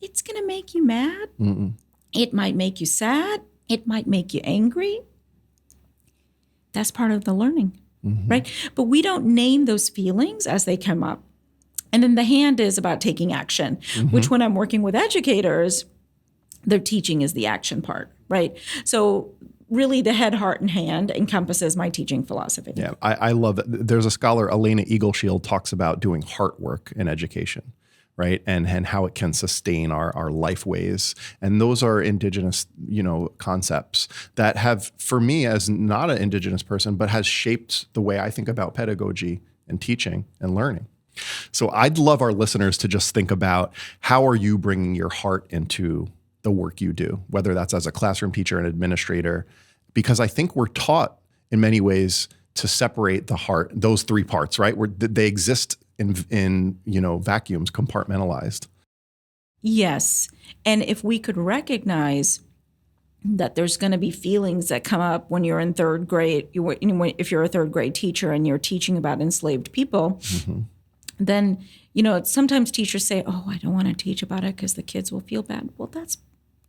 it's going to make you mad. It might make you sad. It might make you angry. That's part of the learning, right? But we don't name those feelings as they come up. And then the hand is about taking action, which when I'm working with educators, their teaching is the action part, right? So really the head, heart, and hand encompasses my teaching philosophy. Yeah, I love it. There's a scholar, Elena Eagleshield, talks about doing heart work in education, right? And how it can sustain our life ways. And those are indigenous, concepts that have, for me as not an indigenous person, but has shaped the way I think about pedagogy and teaching and learning. So I'd love our listeners to just think about, how are you bringing your heart into the work you do, whether that's as a classroom teacher and administrator, because I think we're taught in many ways to separate the heart, those three parts, right? Where they exist in vacuums, compartmentalized. Yes. And if we could recognize that there's going to be feelings that come up when you're in third grade, if you're a third grade teacher and you're teaching about enslaved people, then, sometimes teachers say, oh, I don't want to teach about it because the kids will feel bad. Well, that's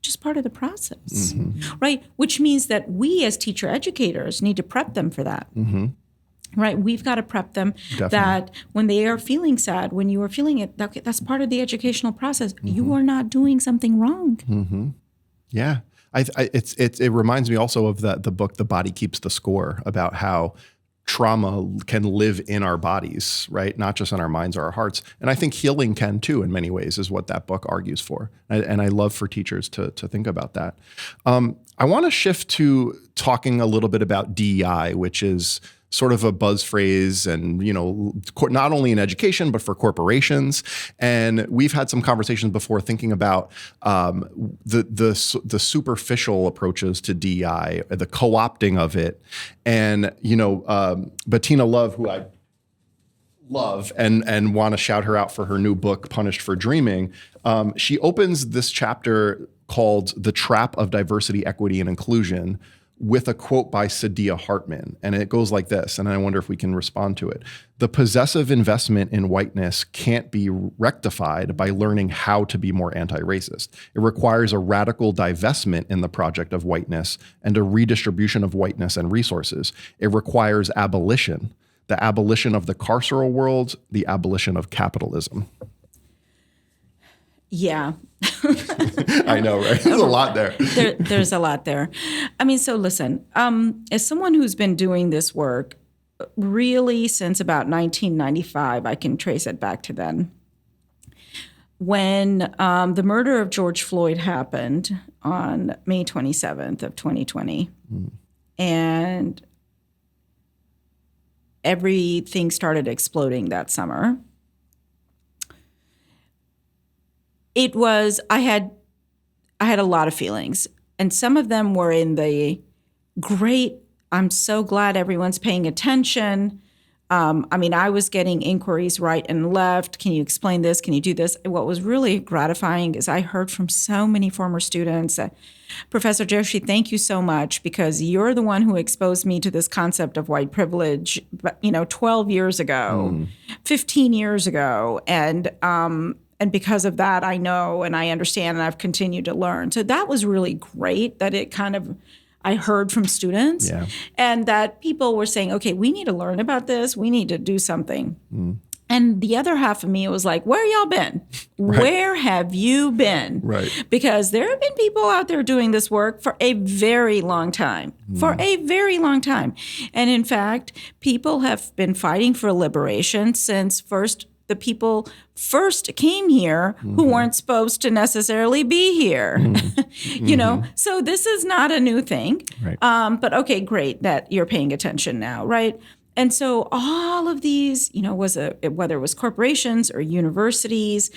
just part of the process, right? Which means that we as teacher educators need to prep them for that, right? We've got to prep them that when they are feeling sad, when you are feeling it, that's part of the educational process. You are not doing something wrong. Yeah. It reminds me also of the book, The Body Keeps the Score, about how trauma can live in our bodies, right? Not just in our minds or our hearts. And I think healing can too, in many ways, is what that book argues for. And I love for teachers to think about that. I want to shift to talking a little bit about DEI, which is sort of a buzz phrase and, not only in education, but for corporations. And we've had some conversations before thinking about the superficial approaches to DEI, the co-opting of it. And, Bettina Love, who I love and want to shout her out for her new book, Punished for Dreaming, she opens this chapter called The Trap of Diversity, Equity, and Inclusion, with a quote by Saidiya Hartman. And it goes like this, and I wonder if we can respond to it. The possessive investment in whiteness can't be rectified by learning how to be more anti-racist. It requires a radical divestment in the project of whiteness and a redistribution of whiteness and resources. It requires abolition, the abolition of the carceral world, the abolition of capitalism. Yeah. I know, right? There's a lot there. There's a lot there. I mean, so listen, as someone who's been doing this work really since about 1995, I can trace it back to then. When the murder of George Floyd happened on May 27th of 2020, and everything started exploding that summer. I had a lot of feelings, and some of them were in the great, I'm so glad everyone's paying attention. I was getting inquiries right and left. Can you explain this? Can you do this? What was really gratifying is I heard from so many former students that, Professor Joshi, thank you so much, because you're the one who exposed me to this concept of white privilege, 12 years ago, 15 years ago. And because of that, I know and I understand and I've continued to learn. So that was really great that it kind of, I heard from students and that people were saying, okay, we need to learn about this. We need to do something. And the other half of me was like, where y'all been? Right. Where have you been? Right. Because there have been people out there doing this work for a very long time, for a very long time. And in fact, people have been fighting for liberation since the people first came here who weren't supposed to necessarily be here. So this is not a new thing. Right. But okay, great that you're paying attention now, right? And so all of these, whether it was corporations or universities,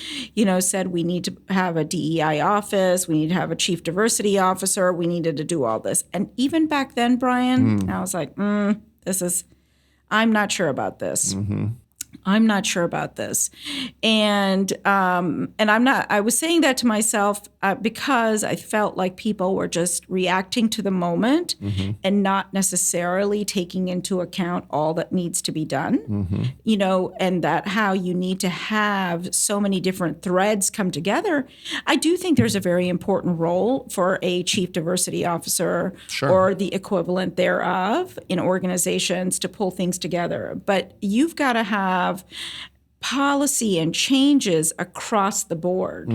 said we need to have a DEI office, we need to have a chief diversity officer, we needed to do all this. And even back then, Brian, I was like, I'm not sure about this. I'm not sure about this. And I was saying that to myself because I felt like people were just reacting to the moment and not necessarily taking into account all that needs to be done, and that how you need to have so many different threads come together. I do think there's a very important role for a chief diversity officer or the equivalent thereof in organizations to pull things together. But you've got to have policy and changes across the board,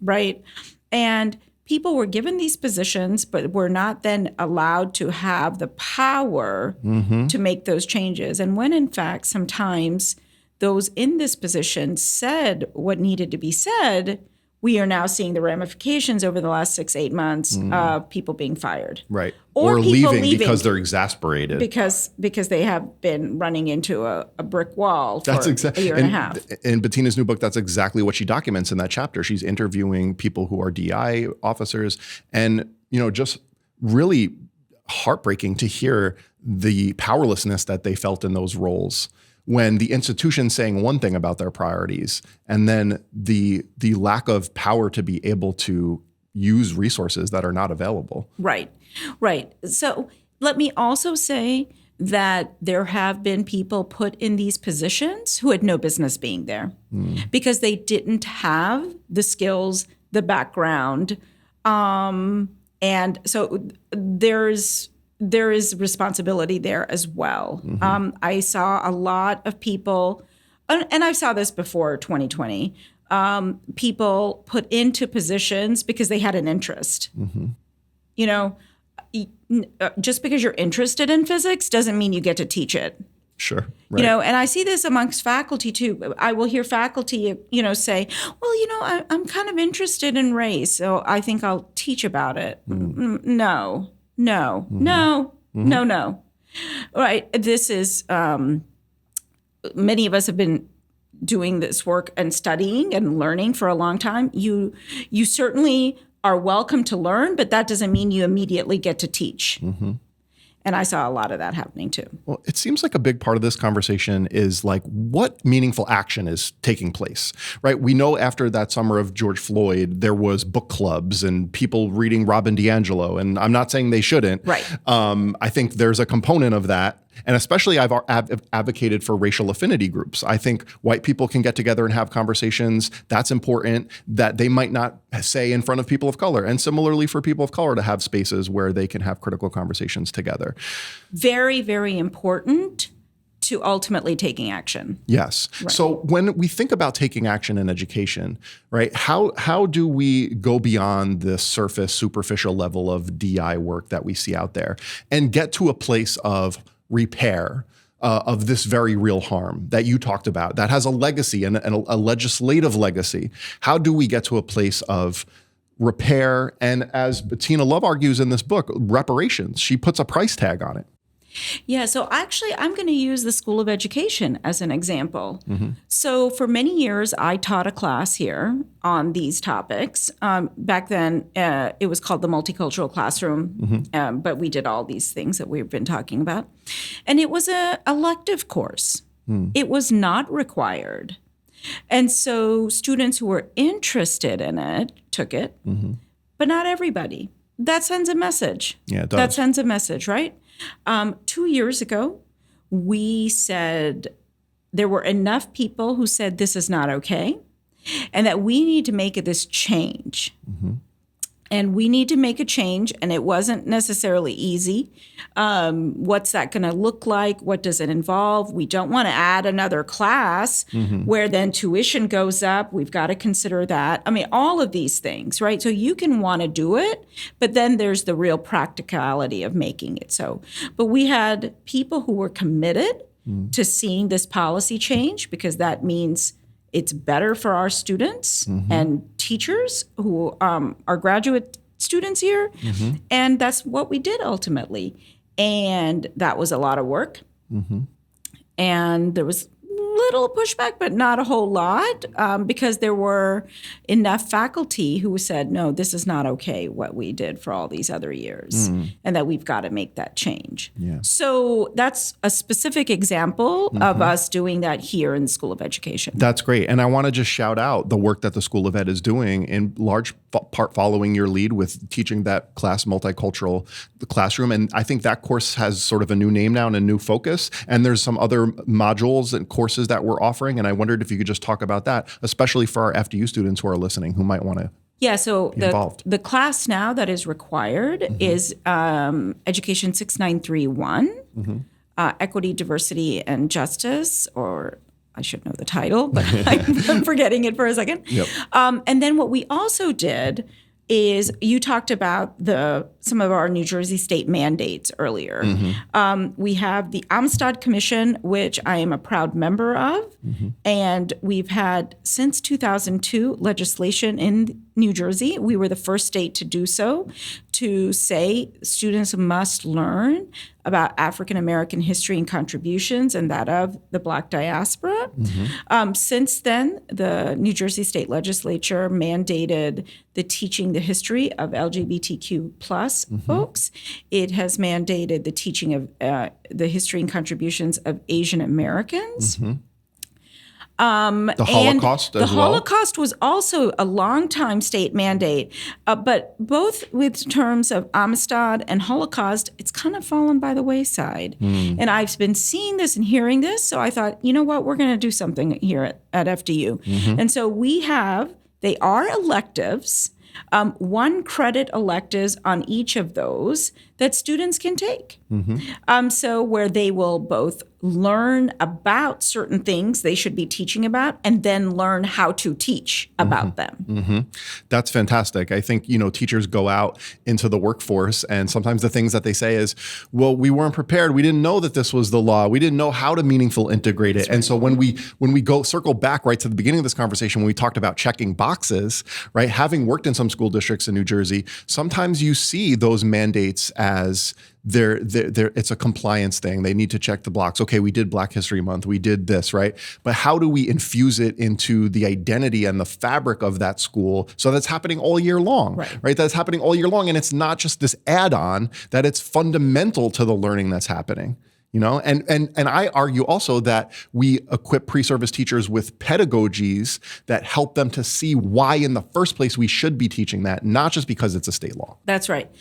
right? And people were given these positions, but were not then allowed to have the power to make those changes. And when in fact, sometimes those in this position said what needed to be said, we are now seeing the ramifications over the last 6-8 months of people being fired. Right. Or leaving because they're exasperated. Because they have been running into a brick wall for a year and a half. In Bettina's new book, that's exactly what she documents in that chapter. She's interviewing people who are DI officers, and just really heartbreaking to hear the powerlessness that they felt in those roles, when the institution's saying one thing about their priorities, and then the lack of power to be able to use resources that are not available. Right. So let me also say that there have been people put in these positions who had no business being there because they didn't have the skills, the background. And so there is responsibility there as well. I saw a lot of people, and I saw this before 2020, people put into positions because they had an interest. Just because you're interested in physics doesn't mean you get to teach it. Sure. Right. And I see this amongst faculty too. I will hear faculty, say, well, I'm kind of interested in race, so I think I'll teach about it. No. Right. This is, many of us have been doing this work and studying and learning for a long time. You certainly are welcome to learn, but that doesn't mean you immediately get to teach. And I saw a lot of that happening too. Well, it seems like a big part of this conversation is like what meaningful action is taking place, right? We know after that summer of George Floyd, there was book clubs and people reading Robin DiAngelo, and I'm not saying they shouldn't. Right. I think there's a component of that. And especially I've advocated for racial affinity groups. I think white people can get together and have conversations. That's important that they might not say in front of people of color. And similarly for people of color to have spaces where they can have critical conversations together. Very, very important to ultimately taking action. Yes. Right. So when we think about taking action in education, right, how do we go beyond the surface, superficial level of DI work that we see out there and get to a place of repair of this very real harm that you talked about that has a legacy and a legislative legacy? How do we get to a place of repair and, as Bettina Love argues in this book, reparations? She puts a price tag on it. Yeah, so actually, I'm going to use the School of Education as an example. So for many years, I taught a class here on these topics. Back then, it was called the Multicultural Classroom, but we did all these things that we've been talking about. And it was an elective course. It was not required. And so students who were interested in it took it, but not everybody. That sends a message. Yeah, it does. That sends a message, right? 2 years ago, we said there were enough people who said this is not okay and that we need to make this change. And we need to make a change, and it wasn't necessarily easy. What's that going to look like? What does it involve? We don't want to add another class where then tuition goes up. We've got to consider that. I mean, all of these things, right? So you can want to do it, but then there's the real practicality of making it so. But we had people who were committed to seeing this policy change because that means it's better for our students and teachers who are graduate students here. And that's what we did ultimately. And that was a lot of work. And there was little pushback, but not a whole lot, because there were enough faculty who said, no, this is not okay what we did for all these other years, and that we've got to make that change. So that's a specific example of us doing that here in the School of Education. That's great. And I want to just shout out the work that the School of Ed is doing, in large part following your lead with teaching that class, Multicultural Classroom. And I think that course has sort of a new name now and a new focus. And there's some other modules and courses that we're offering. And I wondered if you could just talk about that, especially for our FDU students who are listening, who might want to so the class now that is required is Education 6931, Equity, Diversity, and Justice, or I should know the title, but I'm forgetting it for a second. And then what we also did is you talked about some of our New Jersey state mandates earlier. We have the Amistad Commission, which I am a proud member of, and we've had since 2002 legislation in New Jersey. We were the first state to do so, to say students must learn about African American history and contributions and that of the Black diaspora. Since then, the New Jersey State Legislature mandated the teaching the history of LGBTQ plus folks. It has mandated the teaching of the history and contributions of Asian Americans. the Holocaust as well? The Holocaust was also a long-time state mandate, but both with terms of Amistad and Holocaust, it's kind of fallen by the wayside. And I've been seeing this and hearing this, so I thought, you know what, we're going to do something here at FDU. And so they are electives, 1 credit electives on each of those that students can take. So where they will both learn about certain things they should be teaching about and then learn how to teach about them. That's fantastic. I think, teachers go out into the workforce and sometimes the things that they say is, well, we weren't prepared. We didn't know that this was the law. We didn't know how to meaningful integrate it. And so when we go circle back right to the beginning of this conversation, when we talked about checking boxes, right, having worked in some school districts in New Jersey, sometimes you see those mandates as it's a compliance thing. They need to check the box. Okay, we did Black History Month. We did this, right? But how do we infuse it into the identity and the fabric of that school so that's happening all year long, right? That's happening all year long. And it's not just this add-on, that it's fundamental to the learning that's happening. And I argue also that we equip pre-service teachers with pedagogies that help them to see why in the first place we should be teaching that, not just because it's a state law. That's right.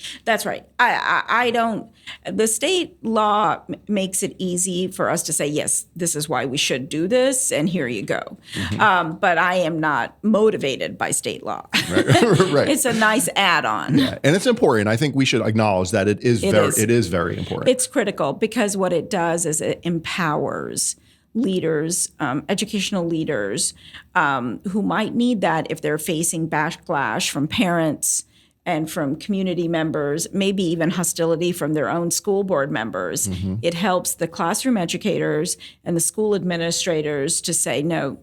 The state law makes it easy for us to say, yes, this is why we should do this, and here you go. But I am not motivated by state law. Right. It's a nice add-on. Yeah. And it's important. I think we should acknowledge that it is very important. It's critical because what it does is it empowers leaders, educational leaders who might need that if they're facing backlash from parents and from community members, maybe even hostility from their own school board members. It helps the classroom educators and the school administrators to say, no,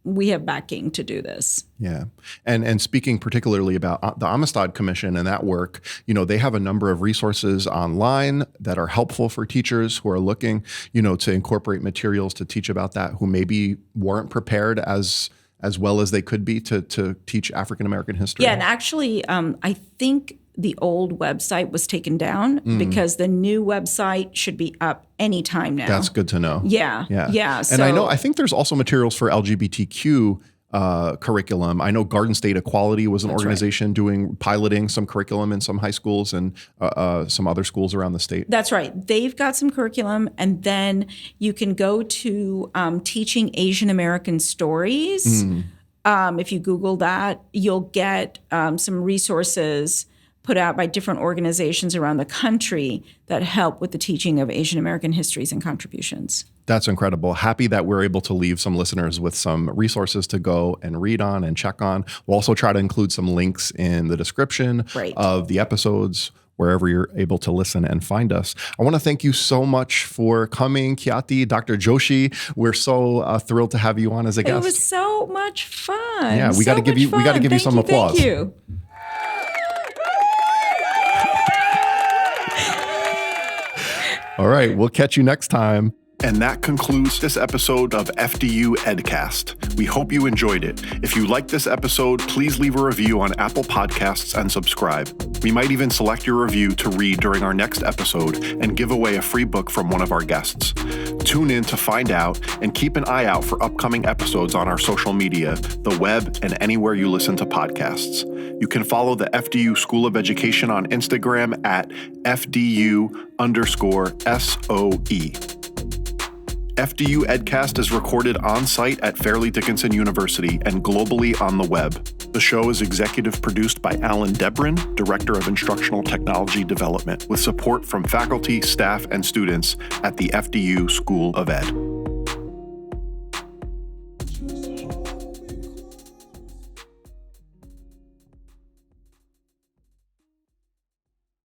we have backing to do this. Yeah. And speaking particularly about the Amistad Commission and that work, they have a number of resources online that are helpful for teachers who are looking, to incorporate materials to teach about that, who maybe weren't prepared as well as they could be to teach African American history. Yeah, and actually, I think the old website was taken down because the new website should be up anytime now. That's good to know. Yeah. And I think there's also materials for LGBTQ curriculum. I know Garden State Equality was an organization piloting some curriculum in some high schools and some other schools around the state. That's right. They've got some curriculum, and then you can go to Teaching Asian American Stories. If you Google that, you'll get some resources put out by different organizations around the country that help with the teaching of Asian American histories and contributions. That's incredible. Happy that we're able to leave some listeners with some resources to go and read on and check on. We'll also try to include some links in the description of the episodes, wherever you're able to listen and find us. I want to thank you so much for coming, Khyati, Dr. Joshi. We're so thrilled to have you on as a guest. It was so much fun. Yeah, we got to give you some applause. Thank you. All right, we'll catch you next time. And that concludes this episode of FDU Edcast. We hope you enjoyed it. If you liked this episode, please leave a review on Apple Podcasts and subscribe. We might even select your review to read during our next episode and give away a free book from one of our guests. Tune in to find out and keep an eye out for upcoming episodes on our social media, the web, and anywhere you listen to podcasts. You can follow the FDU School of Education on Instagram at FDU_SOE. FDU Edcast is recorded on-site at Fairleigh Dickinson University and globally on the web. The show is executive produced by Alan Debren, Director of Instructional Technology Development, with support from faculty, staff, and students at the FDU School of Ed.